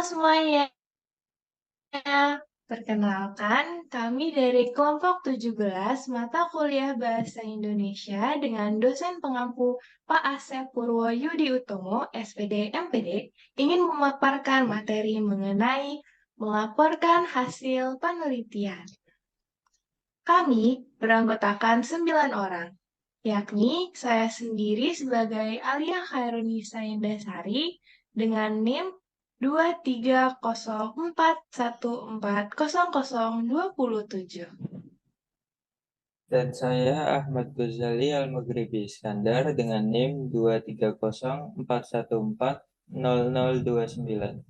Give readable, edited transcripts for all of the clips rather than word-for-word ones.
semuanya, perkenalkan kami dari kelompok 17 mata kuliah Bahasa Indonesia dengan dosen pengampu Pak Asep Purwo Yudi Utomo, SPD MPD, ingin memaparkan materi mengenai melaporkan hasil penelitian. Kami beranggotakan 9 orang, yakni saya sendiri sebagai Alia Khairunisa Indasari dengan NIM 23041400027. Dan saya Ahmad Ghazali Al-Maghribi Iskandar dengan NIM 23041400029.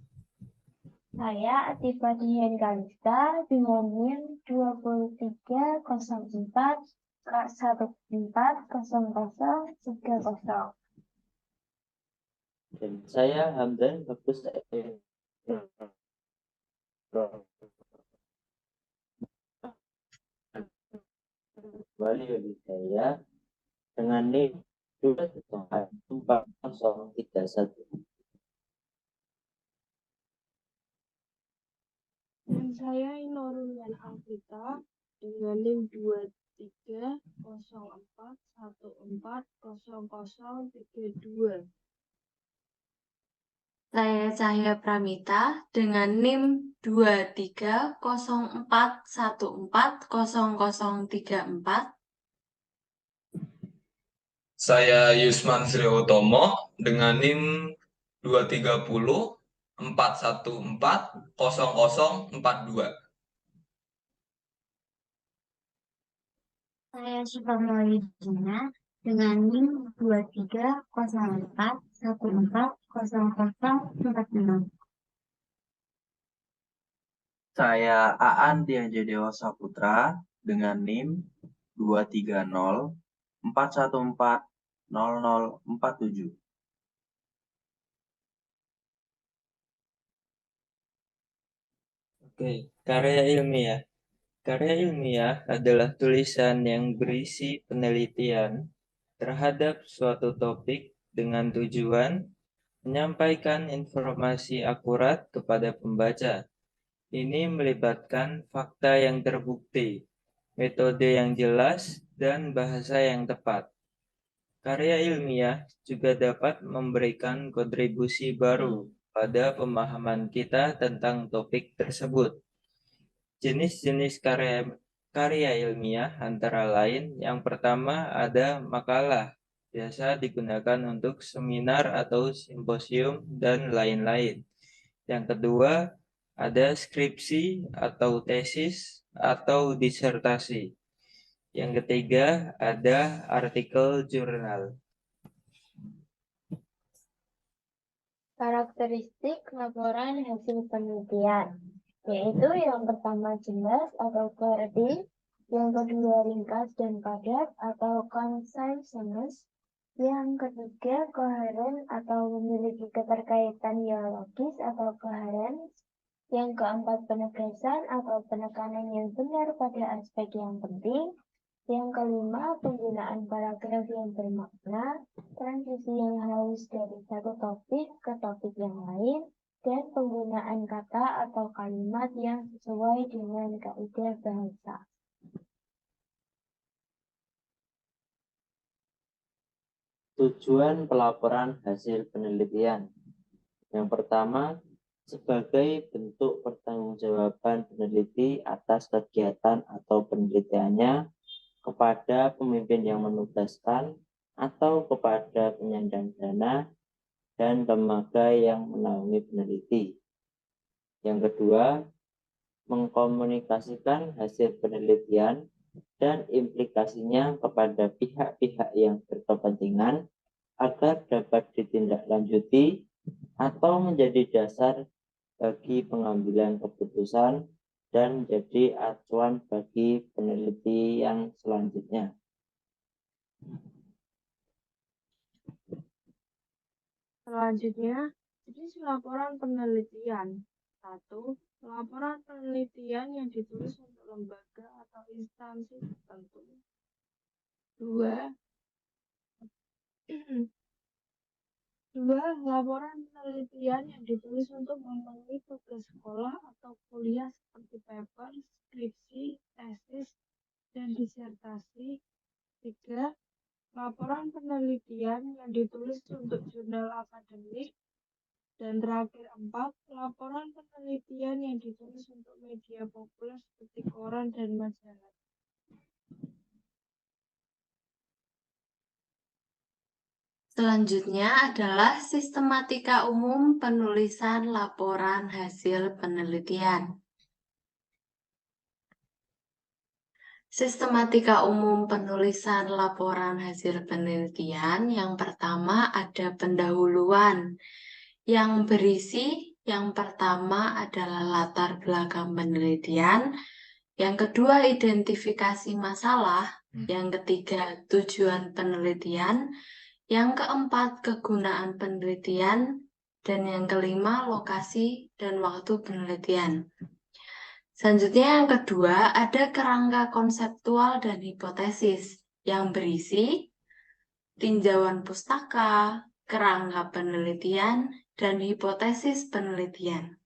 Saya Atifa Dian Kalista dengan NIM 2304140030. Dan saya Hamdan Bagus Wali Wijaya dengan NIM 24031. Dan saya Inurul Alvita dengan NIM 2304140032. Saya Cahya Pramita dengan NIM 2304140034. Saya Yusman Sri Utomo dengan NIM 23041400042. Saya Suparno Widina dengan NIM 2304140046. Saya Aan Dianjo Dewa Saputra dengan NIM 23041400047. Oke, karya ilmiah. Karya ilmiah adalah tulisan yang berisi penelitian terhadap suatu topik dengan tujuan menyampaikan informasi akurat kepada pembaca. Ini melibatkan fakta yang terbukti, metode yang jelas, dan bahasa yang tepat. Karya ilmiah juga dapat memberikan kontribusi baru pada pemahaman kita tentang topik tersebut. Jenis-jenis karya ilmiah antara lain, yang pertama ada makalah, biasa digunakan untuk seminar atau simposium dan lain-lain. Yang kedua ada skripsi atau tesis atau disertasi. Yang ketiga ada artikel jurnal. Karakteristik laporan hasil penelitian, yaitu yang pertama jelas atau clarity, yang kedua ringkas dan padat atau conciseness, yang ketiga koheren atau memiliki keterkaitan yang logis atau coherence, yang keempat penegasan atau penekanan yang benar pada aspek yang penting, yang kelima penggunaan paragraf yang bermakna, transisi yang halus dari satu topik ke topik yang lain, dan penggunaan kata atau kalimat yang sesuai dengan kaidah bahasa. Tujuan pelaporan hasil penelitian. Yang pertama, sebagai bentuk pertanggungjawaban peneliti atas kegiatan atau penelitiannya kepada pemimpin yang menugaskan atau kepada penyandang dana dan lembaga yang menaungi peneliti. Yang kedua, mengkomunikasikan hasil penelitian dan implikasinya kepada pihak-pihak yang berkepentingan agar dapat ditindaklanjuti atau menjadi dasar bagi pengambilan keputusan dan menjadi acuan bagi penelitian selanjutnya. Selanjutnya, jenis laporan penelitian. 1. Laporan penelitian yang ditulis untuk lembaga atau instansi tertentu. 2. 2. Laporan penelitian yang ditulis untuk memenuhi tugas sekolah atau kuliah seperti paper, skripsi, tesis, dan disertasi. 3. Laporan penelitian yang ditulis untuk jurnal akademik. Dan terakhir 4, laporan penelitian yang ditulis untuk media populer seperti koran dan majalah. Selanjutnya adalah sistematika umum penulisan laporan hasil penelitian. Sistematika umum penulisan laporan hasil penelitian yang pertama ada pendahuluan yang berisi yang pertama adalah latar belakang penelitian, yang kedua identifikasi masalah, yang ketiga tujuan penelitian, yang keempat kegunaan penelitian, dan yang kelima lokasi dan waktu penelitian. Selanjutnya yang kedua ada kerangka konseptual dan hipotesis yang berisi tinjauan pustaka, kerangka penelitian, dan hipotesis penelitian.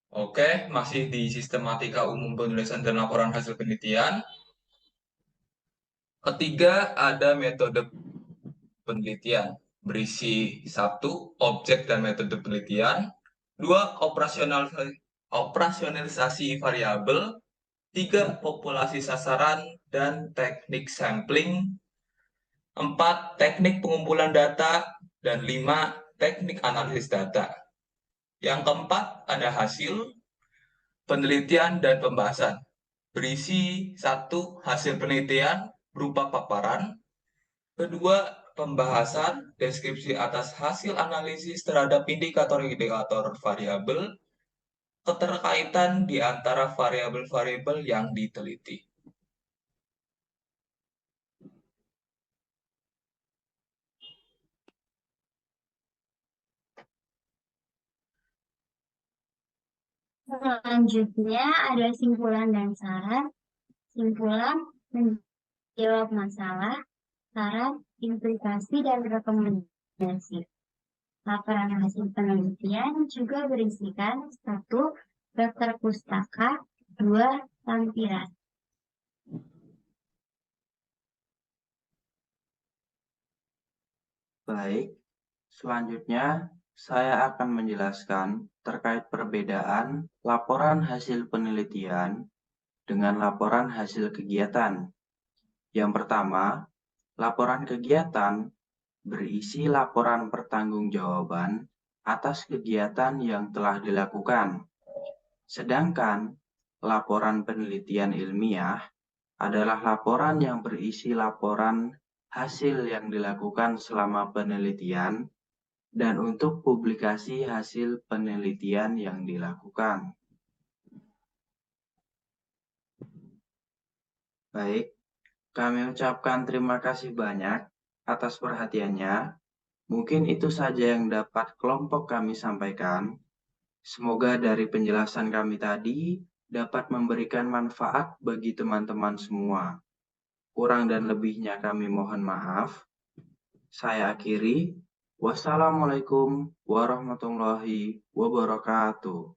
Oke, masih di sistematika umum penulisan dan laporan hasil penelitian. Ketiga, ada metode penelitian. Berisi 1. Objek dan metode penelitian. 2. Operasionalisasi variabel. 3. Populasi sasaran dan teknik sampling. 4. Teknik pengumpulan data. Dan 5. Teknik analisis data. Yang keempat, ada hasil penelitian dan pembahasan. Berisi 1. Hasil penelitian berupa paparan. 2. Pembahasan deskripsi atas hasil analisis terhadap indikator-indikator variabel, keterkaitan di antara variabel-variabel yang diteliti. Selanjutnya ada simpulan dan saran. Simpulan menjawab masalah, saran, implikasi, dan rekomendasi. Laporan hasil penelitian juga berisikan 1. Daftar pustaka, 2. lampiran. Baik, selanjutnya saya akan menjelaskan terkait perbedaan laporan hasil penelitian dengan laporan hasil kegiatan. Yang pertama, laporan kegiatan berisi laporan pertanggungjawaban atas kegiatan yang telah dilakukan. Sedangkan laporan penelitian ilmiah adalah laporan yang berisi laporan hasil yang dilakukan selama penelitian dan untuk publikasi hasil penelitian yang dilakukan. Baik, kami ucapkan terima kasih banyak atas perhatiannya. Mungkin itu saja yang dapat kelompok kami sampaikan. Semoga dari penjelasan kami tadi dapat memberikan manfaat bagi teman-teman semua. Kurang dan lebihnya kami mohon maaf. Saya akhiri. Wassalamualaikum warahmatullahi wabarakatuh.